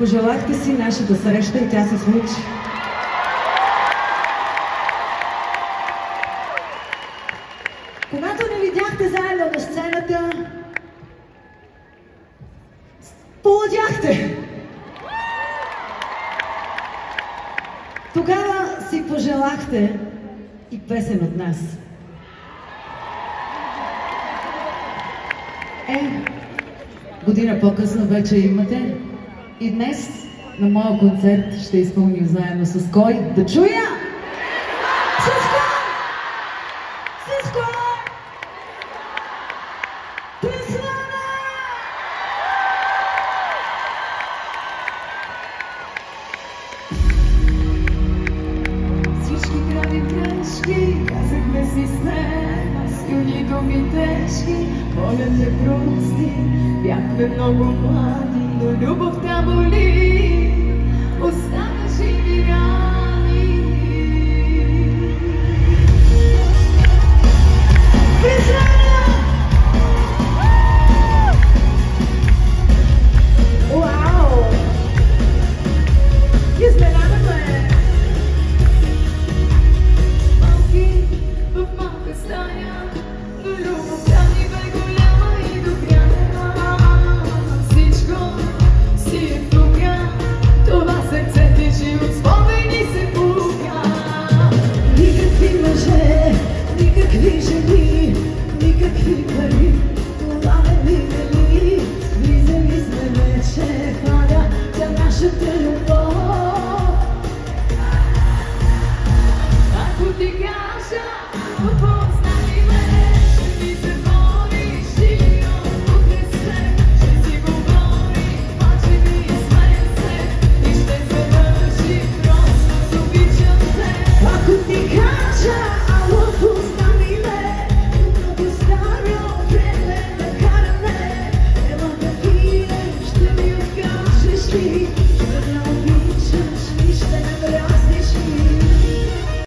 Пожелахте си нашата среща и тя се случи. Когато не видяхте заедно на сцената, поладяхте. Тогава си пожелахте и песен от нас. Година по-късно вече имате и днес на моя концерт ще изпълним заедно с кой? Да чуя! С кой? С кой? Преслана! Всички правим грешки, казахме си с нея, силни думи тежки, моля те прости, бяхме много млади, но любовта боли.